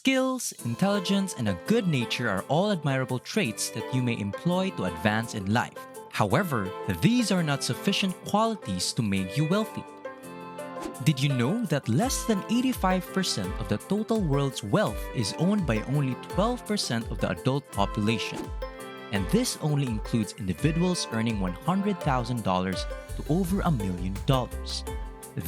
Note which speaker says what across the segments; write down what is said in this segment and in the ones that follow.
Speaker 1: Skills, intelligence, and a good nature are all admirable traits that you may employ to advance in life. However, these are not sufficient qualities to make you wealthy. Did you know that less than 85% of the total world's wealth is owned by only 12% of the adult population? And this only includes individuals earning $100,000 to over $1 million.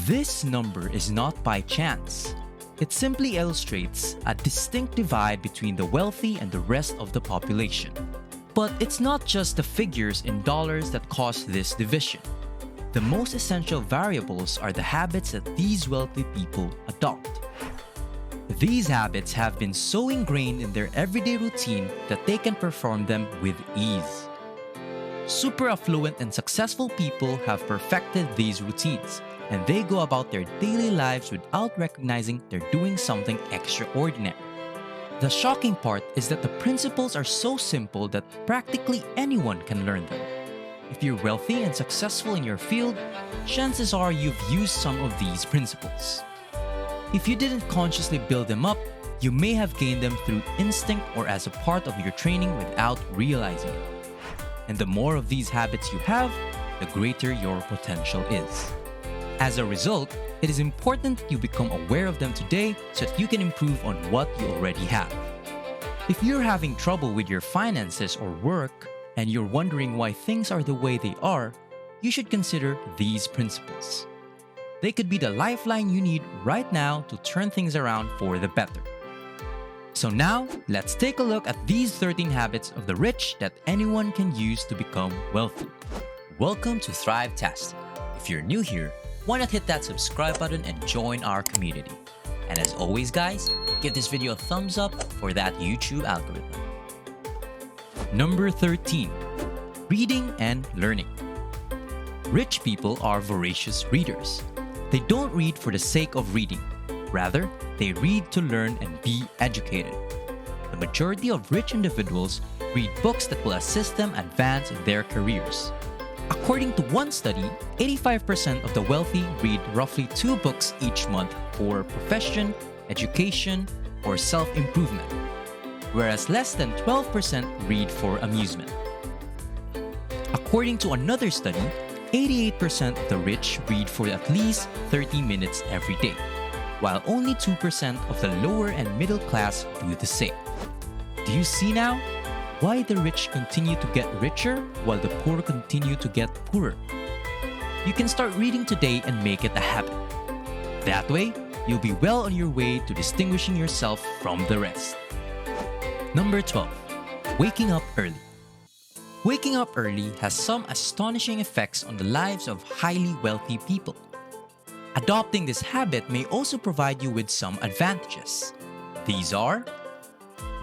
Speaker 1: This number is not by chance. It simply illustrates a distinct divide between the wealthy and the rest of the population. But it's not just the figures in dollars that cause this division. The most essential variables are the habits that these wealthy people adopt. These habits have been so ingrained in their everyday routine that they can perform them with ease. Super affluent and successful people have perfected these routines, and they go about their daily lives without recognizing they're doing something extraordinary. The shocking part is that the principles are so simple that practically anyone can learn them. If you're wealthy and successful in your field, chances are you've used some of these principles. If you didn't consciously build them up, you may have gained them through instinct or as a part of your training without realizing it. And the more of these habits you have, the greater your potential is. As a result, it is important you become aware of them today so that you can improve on what you already have. If you're having trouble with your finances or work, and you're wondering why things are the way they are, you should consider these principles. They could be the lifeline you need right now to turn things around for the better. So now, let's take a look at these 13 habits of the rich that anyone can use to become wealthy. Welcome to Thrivetastic. If you're new here, why not hit that subscribe button and join our community? And as always guys, give this video a thumbs up for that YouTube algorithm. Number 13. Reading and learning. Rich people are voracious readers. They don't read for the sake of reading. Rather, they read to learn and be educated. The majority of rich individuals read books that will assist them advance in their careers. According to one study, 85% of the wealthy read roughly 2 books each month for profession, education, or self-improvement, whereas less than 12% read for amusement. According to another study, 88% of the rich read for at least 30 minutes every day, while only 2% of the lower and middle class do the same. Do you see now why the rich continue to get richer while the poor continue to get poorer? You can start reading today and make it a habit. That way, you'll be well on your way to distinguishing yourself from the rest. Number 12. Waking up early. Waking up early has some astonishing effects on the lives of highly wealthy people. Adopting this habit may also provide you with some advantages. These are: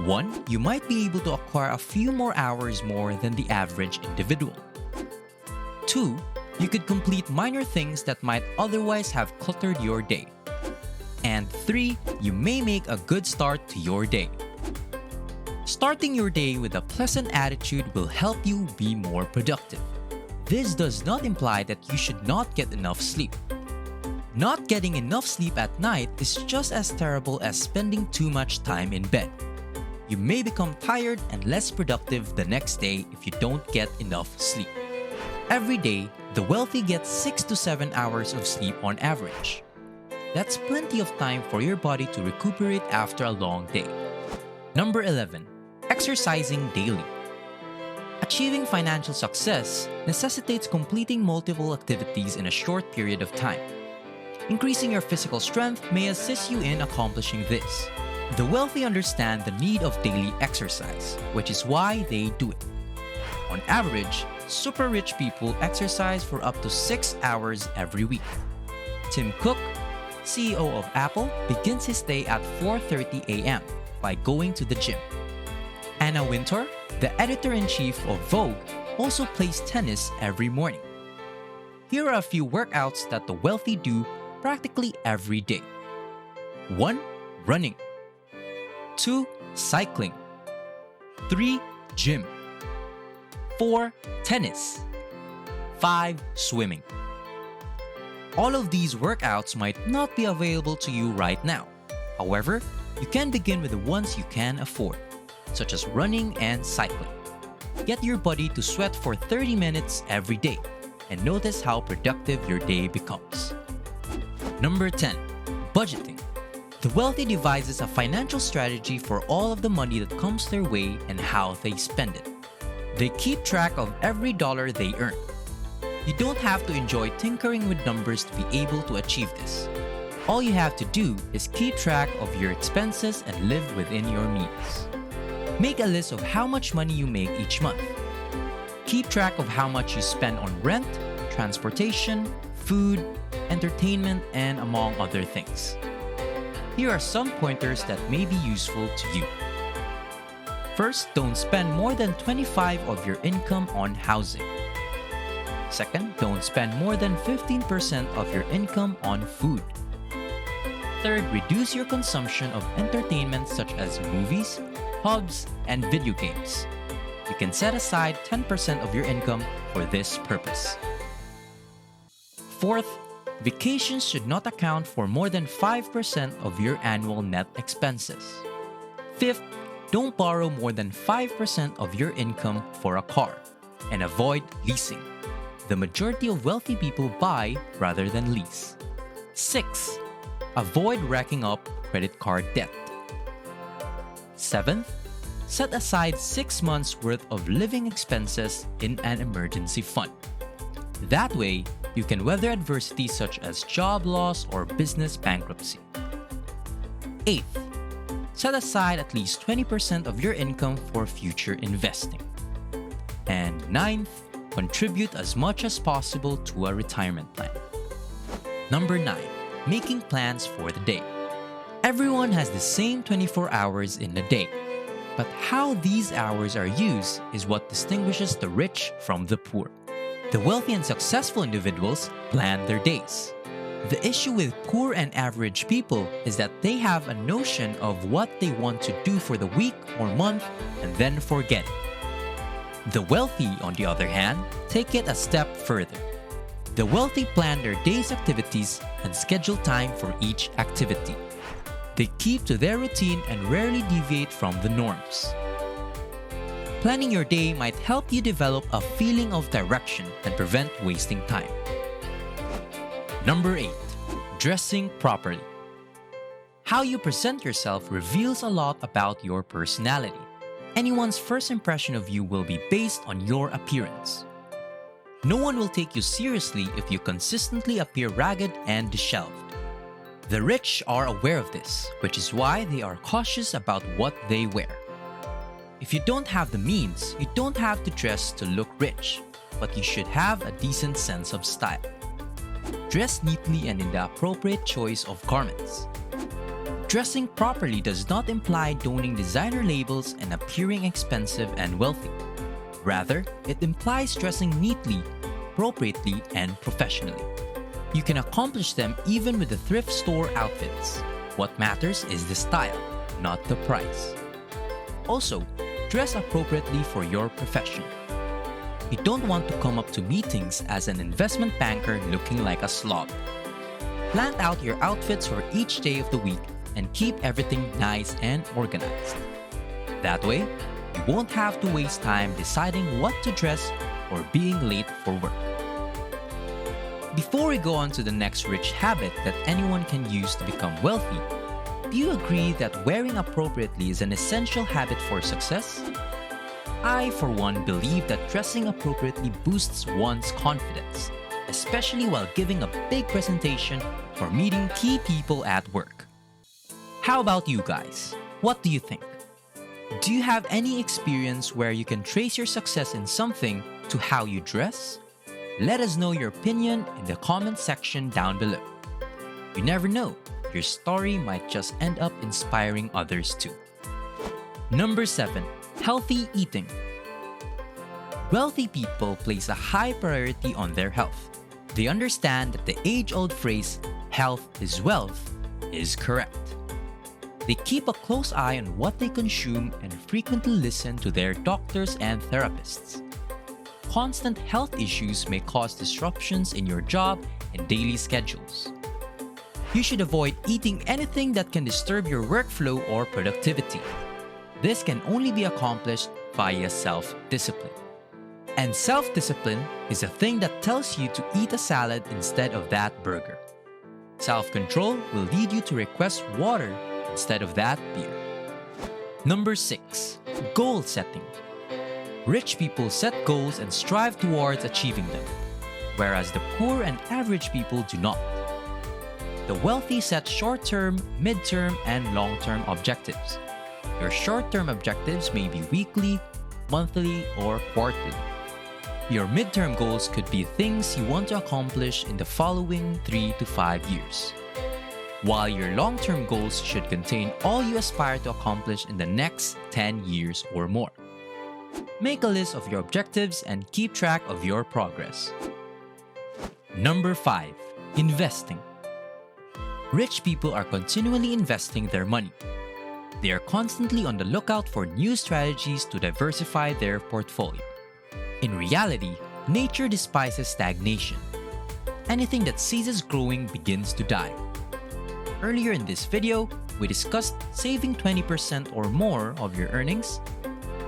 Speaker 1: 1. You might be able to acquire a few more hours more than the average individual. 2. You could complete minor things that might otherwise have cluttered your day. And 3. You may make a good start to your day. Starting your day with a pleasant attitude will help you be more productive. This does not imply that you should not get enough sleep. Not getting enough sleep at night is just as terrible as spending too much time in bed. You may become tired and less productive the next day if you don't get enough sleep. Every day, the wealthy get 6 to 7 hours of sleep on average. That's plenty of time for your body to recuperate after a long day. Number 11. Exercising daily. Achieving financial success necessitates completing multiple activities in a short period of time. Increasing your physical strength may assist you in accomplishing this. The wealthy understand the need of daily exercise, which is why they do it. On average, super rich people exercise for up to 6 hours every week. Tim Cook, CEO of Apple, begins his day at 4:30 a.m. by going to the gym. Anna Wintour, the editor-in-chief of Vogue, also plays tennis every morning. Here are a few workouts that the wealthy do practically every day. 1. Running. 2. Cycling. 3. Gym. 4. Tennis. 5. Swimming. All of these workouts might not be available to you right now, However, you can begin with the ones you can afford, such as running and cycling. Get your body to sweat for 30 minutes every day and notice how productive your day becomes. Number 10. Budgeting. The wealthy devises a financial strategy for all of the money that comes their way and how they spend it. They keep track of every dollar they earn. You don't have to enjoy tinkering with numbers to be able to achieve this. All you have to do is keep track of your expenses and live within your means. Make a list of how much money you make each month. Keep track of how much you spend on rent, transportation, food, entertainment, and among other things. Here are some pointers that may be useful to you. First, don't spend more than 25% of your income on housing. Second, don't spend more than 15% of your income on food. Third, reduce your consumption of entertainment such as movies, pubs, and video games. You can set aside 10% of your income for this purpose. Fourth, vacations should not account for more than 5% of your annual net expenses. Fifth, don't borrow more than 5% of your income for a car, and avoid leasing. The majority of wealthy people buy rather than lease. 6. Avoid racking up credit card debt. 7th, set aside 6 months' worth of living expenses in an emergency fund. That way, you can weather adversity such as job loss or business bankruptcy. 8th, set aside at least 20% of your income for future investing. And 9th, contribute as much as possible to a retirement plan. Number 9, making plans for the day. Everyone has the same 24 hours in a day, but how these hours are used is what distinguishes the rich from the poor. The wealthy and successful individuals plan their days. The issue with poor and average people is that they have a notion of what they want to do for the week or month and then forget it. The wealthy, on the other hand, take it a step further. The wealthy plan their day's activities and schedule time for each activity. They keep to their routine and rarely deviate from the norms. Planning your day might help you develop a feeling of direction and prevent wasting time. Number 8, dressing properly. How you present yourself reveals a lot about your personality. Anyone's first impression of you will be based on your appearance. No one will take you seriously if you consistently appear ragged and disheveled. The rich are aware of this, which is why they are cautious about what they wear. If you don't have the means, you don't have to dress to look rich, but you should have a decent sense of style. Dress neatly and in the appropriate choice of garments. Dressing properly does not imply donning designer labels and appearing expensive and wealthy. Rather, it implies dressing neatly, appropriately, and professionally. You can accomplish them even with the thrift store outfits. What matters is the style, not the price. Also, dress appropriately for your profession. You don't want to come up to meetings as an investment banker looking like a slob. Plan out your outfits for each day of the week and keep everything nice and organized. That way, you won't have to waste time deciding what to dress or being late for work. Before we go on to the next rich habit that anyone can use to become wealthy, do you agree that wearing appropriately is an essential habit for success? I, for one, believe that dressing appropriately boosts one's confidence, especially while giving a big presentation or meeting key people at work. How about you guys? What do you think? Do you have any experience where you can trace your success in something to how you dress? Let us know your opinion in the comment section down below. You never know, your story might just end up inspiring others too. Number 7, healthy eating. Wealthy people place a high priority on their health. They understand that the age-old phrase, health is wealth, is correct. They keep a close eye on what they consume and frequently listen to their doctors and therapists. Constant health issues may cause disruptions in your job and daily schedules. You should avoid eating anything that can disturb your workflow or productivity. This can only be accomplished via self-discipline. And self-discipline is a thing that tells you to eat a salad instead of that burger. Self-control will lead you to request water instead of that beer. Number 6. Goal setting. Rich people set goals and strive towards achieving them, whereas the poor and average people do not. The wealthy set short-term, mid-term, and long-term objectives. Your short-term objectives may be weekly, monthly, or quarterly. Your mid-term goals could be things you want to accomplish in the following 3 to 5 years, while your long-term goals should contain all you aspire to accomplish in the next 10 years or more. Make a list of your objectives and keep track of your progress. Number 5. Investing. Rich people are continually investing their money. They are constantly on the lookout for new strategies to diversify their portfolio. In reality, nature despises stagnation. Anything that ceases growing begins to die. Earlier in this video, we discussed saving 20% or more of your earnings.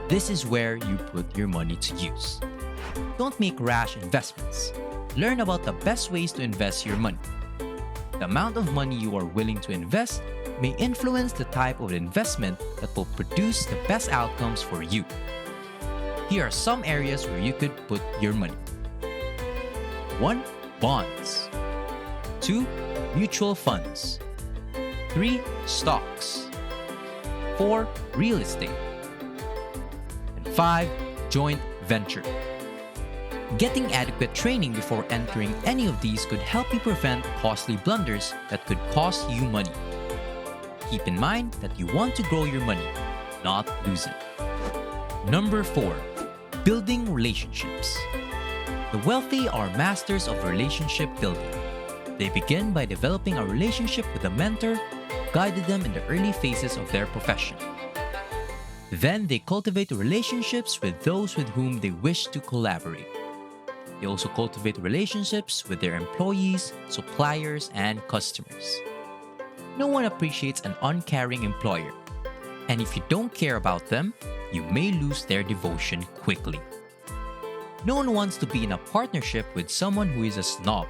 Speaker 1: This is where you put your money to use. Don't make rash investments. Learn about the best ways to invest your money. The amount of money you are willing to invest may influence the type of investment that will produce the best outcomes for you. Here are some areas where you could put your money. 1. Bonds. 2. Mutual funds. 3. Stocks. 4. Real estate. And 5. Joint venture. Getting adequate training before entering any of these could help you prevent costly blunders that could cost you money. Keep in mind that you want to grow your money, not lose it. Number 4. Building relationships. The wealthy are masters of relationship building. They begin by developing a relationship with a mentor who guided them in the early phases of their profession. Then they cultivate relationships with those with whom they wish to collaborate. They also cultivate relationships with their employees, suppliers, and customers. No one appreciates an uncaring employer, and if you don't care about them, you may lose their devotion quickly. No one wants to be in a partnership with someone who is a snob.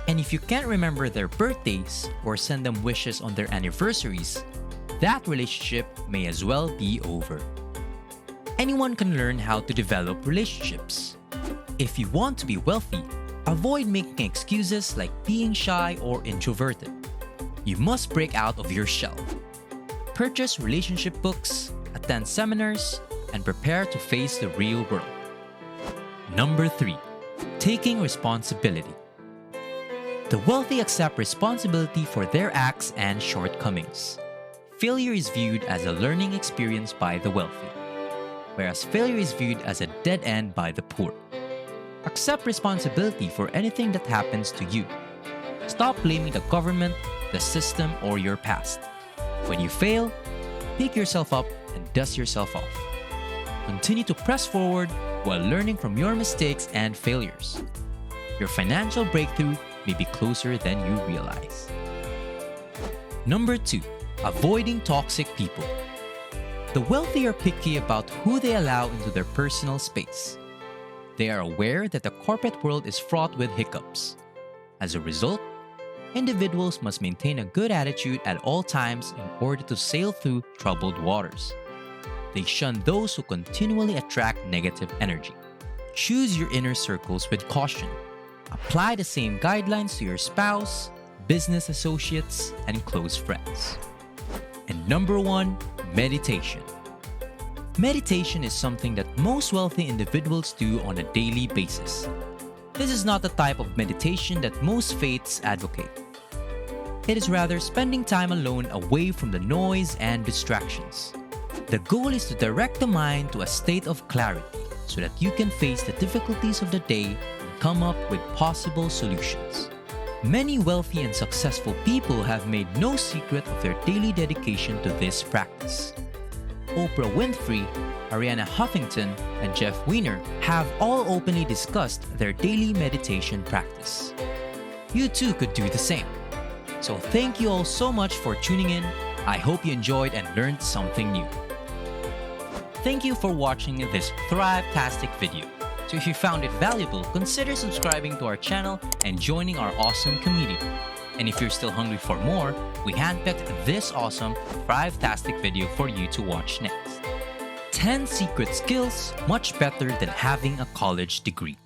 Speaker 1: And if you can't remember their birthdays or send them wishes on their anniversaries, that relationship may as well be over. Anyone can learn how to develop relationships. If you want to be wealthy, avoid making excuses like being shy or introverted. You must break out of your shell. Purchase relationship books, attend seminars, and prepare to face the real world. Number 3. Taking responsibility. The wealthy accept responsibility for their acts and shortcomings. Failure is viewed as a learning experience by the wealthy, whereas failure is viewed as a dead end by the poor. Accept responsibility for anything that happens to you. Stop blaming the government, the system, or your past. When you fail, pick yourself up and dust yourself off. Continue to press forward while learning from your mistakes and failures. Your financial breakthrough may be closer than you realize. Number 2. Avoiding toxic people. The wealthy are picky about who they allow into their personal space. They are aware that the corporate world is fraught with hiccups. As a result, individuals must maintain a good attitude at all times in order to sail through troubled waters. They shun those who continually attract negative energy. Choose your inner circles with caution. Apply the same guidelines to your spouse, business associates, and close friends. And number 1, meditation. Meditation is something that most wealthy individuals do on a daily basis. This is not the type of meditation that most faiths advocate. It is rather spending time alone away from the noise and distractions. The goal is to direct the mind to a state of clarity so that you can face the difficulties of the day and come up with possible solutions. Many wealthy and successful people have made no secret of their daily dedication to this practice. Oprah Winfrey, Arianna Huffington, and Jeff Weiner have all openly discussed their daily meditation practice. You too could do the same. So thank you all so much for tuning in. I hope you enjoyed and learned something new. Thank you for watching this Thrive-tastic video. So if you found it valuable, consider subscribing to our channel and joining our awesome community. And if you're still hungry for more, we handpicked this awesome Thrive-tastic video for you to watch next. 10 secret skills much better than having a college degree.